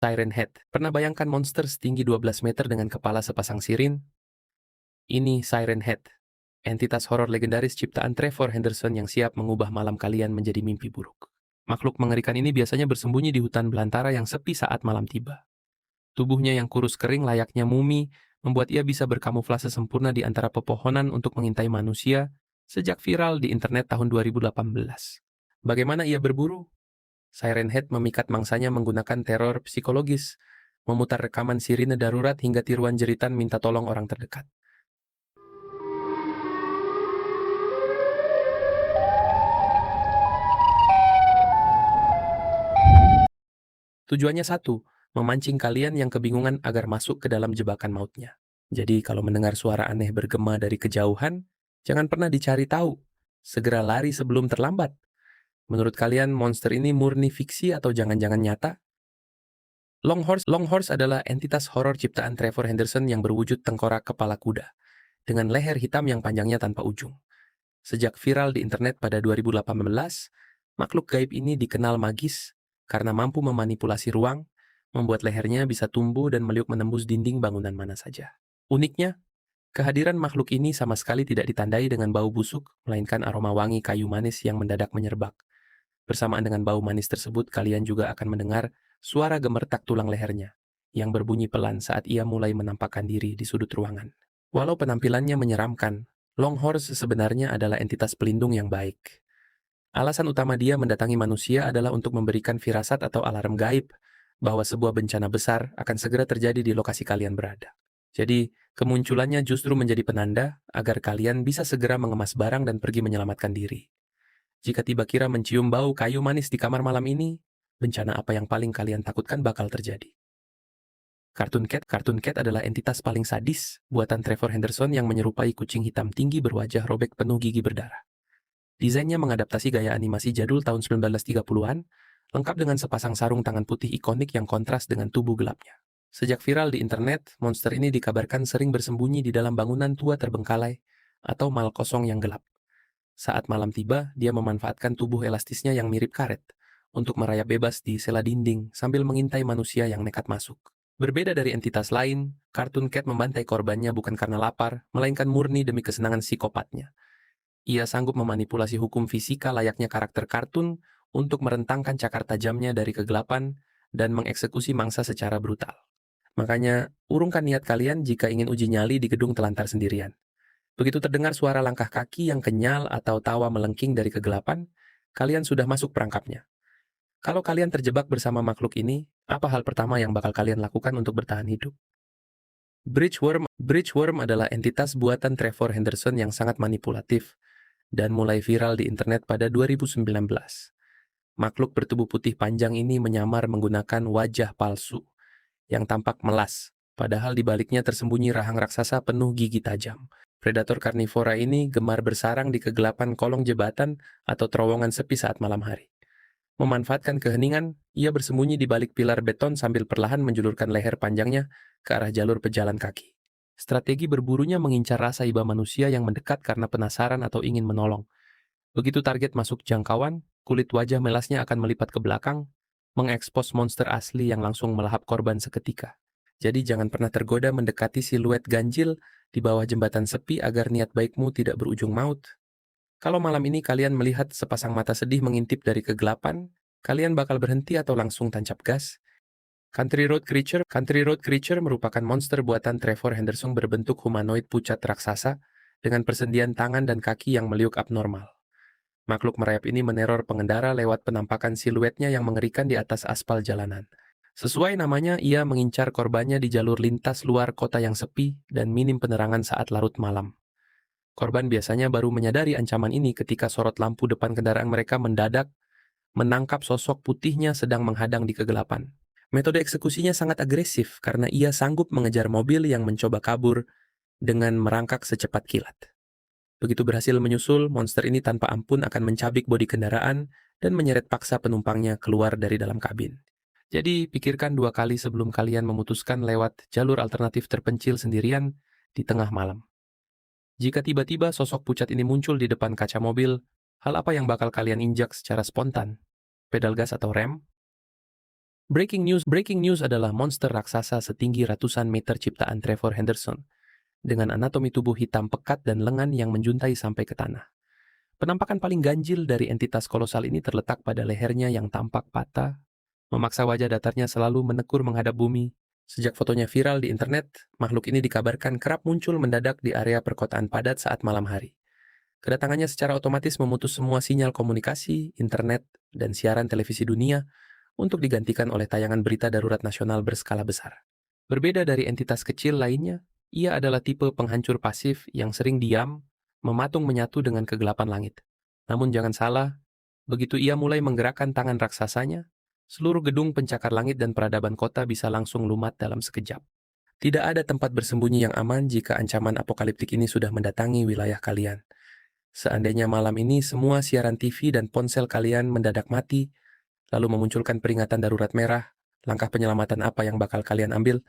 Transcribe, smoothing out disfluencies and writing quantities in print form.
Siren Head. Pernah bayangkan monster setinggi 12 meter dengan kepala sepasang sirine? Ini Siren Head, entitas horor legendaris ciptaan Trevor Henderson yang siap mengubah malam kalian menjadi mimpi buruk. Makhluk mengerikan ini biasanya bersembunyi di hutan belantara yang sepi saat malam tiba. Tubuhnya yang kurus kering layaknya mumi membuat ia bisa berkamuflase sempurna di antara pepohonan untuk mengintai manusia sejak viral di internet tahun 2018. Bagaimana ia berburu? Siren Head memikat mangsanya menggunakan teror psikologis, memutar rekaman sirine darurat hingga tiruan jeritan minta tolong orang terdekat. Tujuannya satu, memancing kalian yang kebingungan agar masuk ke dalam jebakan mautnya. Jadi kalau mendengar suara aneh bergema dari kejauhan, jangan pernah dicari tahu. Segera lari sebelum terlambat. Menurut kalian monster ini murni fiksi atau jangan-jangan nyata? Longhorse adalah entitas horor ciptaan Trevor Henderson yang berwujud tengkorak kepala kuda, dengan leher hitam yang panjangnya tanpa ujung. Sejak viral di internet pada 2018, makhluk gaib ini dikenal magis karena mampu memanipulasi ruang, membuat lehernya bisa tumbuh dan meliuk menembus dinding bangunan mana saja. Uniknya, kehadiran makhluk ini sama sekali tidak ditandai dengan bau busuk, melainkan aroma wangi kayu manis yang mendadak menyerbak. Bersamaan dengan bau manis tersebut, kalian juga akan mendengar suara gemertak tulang lehernya, yang berbunyi pelan saat ia mulai menampakkan diri di sudut ruangan. Walau penampilannya menyeramkan, Longhorse sebenarnya adalah entitas pelindung yang baik. Alasan utama dia mendatangi manusia adalah untuk memberikan firasat atau alarm gaib bahwa sebuah bencana besar akan segera terjadi di lokasi kalian berada. Jadi, kemunculannya justru menjadi penanda agar kalian bisa segera mengemas barang dan pergi menyelamatkan diri. Jika tiba-kira mencium bau kayu manis di kamar malam ini, bencana apa yang paling kalian takutkan bakal terjadi? Cartoon Cat adalah entitas paling sadis buatan Trevor Henderson yang menyerupai kucing hitam tinggi berwajah robek penuh gigi berdarah. Desainnya mengadaptasi gaya animasi jadul tahun 1930-an, lengkap dengan sepasang sarung tangan putih ikonik yang kontras dengan tubuh gelapnya. Sejak viral di internet, monster ini dikabarkan sering bersembunyi di dalam bangunan tua terbengkalai atau mal kosong yang gelap. Saat malam tiba, dia memanfaatkan tubuh elastisnya yang mirip karet untuk merayap bebas di sela dinding sambil mengintai manusia yang nekat masuk. Berbeda dari entitas lain, Cartoon Cat membantai korbannya bukan karena lapar, melainkan murni demi kesenangan psikopatnya. Ia sanggup memanipulasi hukum fisika layaknya karakter kartun untuk merentangkan cakar tajamnya dari kegelapan dan mengeksekusi mangsa secara brutal. Makanya, urungkan niat kalian jika ingin uji nyali di gedung telantar sendirian. Begitu terdengar suara langkah kaki yang kenyal atau tawa melengking dari kegelapan, kalian sudah masuk perangkapnya. Kalau kalian terjebak bersama makhluk ini, apa hal pertama yang bakal kalian lakukan untuk bertahan hidup? Bridgeworm adalah entitas buatan Trevor Henderson yang sangat manipulatif dan mulai viral di internet pada 2019. Makhluk bertubuh putih panjang ini menyamar menggunakan wajah palsu yang tampak melas, padahal di baliknya tersembunyi rahang raksasa penuh gigi tajam. Predator karnivora ini gemar bersarang di kegelapan kolong jembatan atau terowongan sepi saat malam hari. Memanfaatkan keheningan, ia bersembunyi di balik pilar beton sambil perlahan menjulurkan leher panjangnya ke arah jalur pejalan kaki. Strategi berburunya mengincar rasa iba manusia yang mendekat karena penasaran atau ingin menolong. Begitu target masuk jangkauan, kulit wajah melasnya akan melipat ke belakang, mengekspos monster asli yang langsung melahap korban seketika. Jadi jangan pernah tergoda mendekati siluet ganjil di bawah jembatan sepi agar niat baikmu tidak berujung maut. Kalau malam ini kalian melihat sepasang mata sedih mengintip dari kegelapan, kalian bakal berhenti atau langsung tancap gas. Country Road Creature merupakan monster buatan Trevor Henderson berbentuk humanoid pucat raksasa dengan persendian tangan dan kaki yang meliuk abnormal. Makhluk merayap ini meneror pengendara lewat penampakan siluetnya yang mengerikan di atas aspal jalanan. Sesuai namanya, ia mengincar korbannya di jalur lintas luar kota yang sepi dan minim penerangan saat larut malam. Korban biasanya baru menyadari ancaman ini ketika sorot lampu depan kendaraan mereka mendadak menangkap sosok putihnya sedang menghadang di kegelapan. Metode eksekusinya sangat agresif karena ia sanggup mengejar mobil yang mencoba kabur dengan merangkak secepat kilat. Begitu berhasil menyusul, monster ini tanpa ampun akan mencabik bodi kendaraan dan menyeret paksa penumpangnya keluar dari dalam kabin. Jadi, pikirkan dua kali sebelum kalian memutuskan lewat jalur alternatif terpencil sendirian di tengah malam. Jika tiba-tiba sosok pucat ini muncul di depan kaca mobil, hal apa yang bakal kalian injak secara spontan? Pedal gas atau rem? Breaking news adalah monster raksasa setinggi ratusan meter ciptaan Trevor Henderson, dengan anatomi tubuh hitam pekat dan lengan yang menjuntai sampai ke tanah. Penampakan paling ganjil dari entitas kolosal ini terletak pada lehernya yang tampak patah, memaksa wajah datarnya selalu menekur menghadap bumi. Sejak fotonya viral di internet, makhluk ini dikabarkan kerap muncul mendadak di area perkotaan padat saat malam hari. Kedatangannya secara otomatis memutus semua sinyal komunikasi, internet, dan siaran televisi dunia untuk digantikan oleh tayangan berita darurat nasional berskala besar. Berbeda dari entitas kecil lainnya, ia adalah tipe penghancur pasif yang sering diam, mematung menyatu dengan kegelapan langit. Namun jangan salah, begitu ia mulai menggerakkan tangan raksasanya, seluruh gedung pencakar langit dan peradaban kota bisa langsung lumat dalam sekejap. Tidak ada tempat bersembunyi yang aman jika ancaman apokaliptik ini sudah mendatangi wilayah kalian. Seandainya malam ini semua siaran TV dan ponsel kalian mendadak mati, lalu memunculkan peringatan darurat merah, langkah penyelamatan apa yang bakal kalian ambil?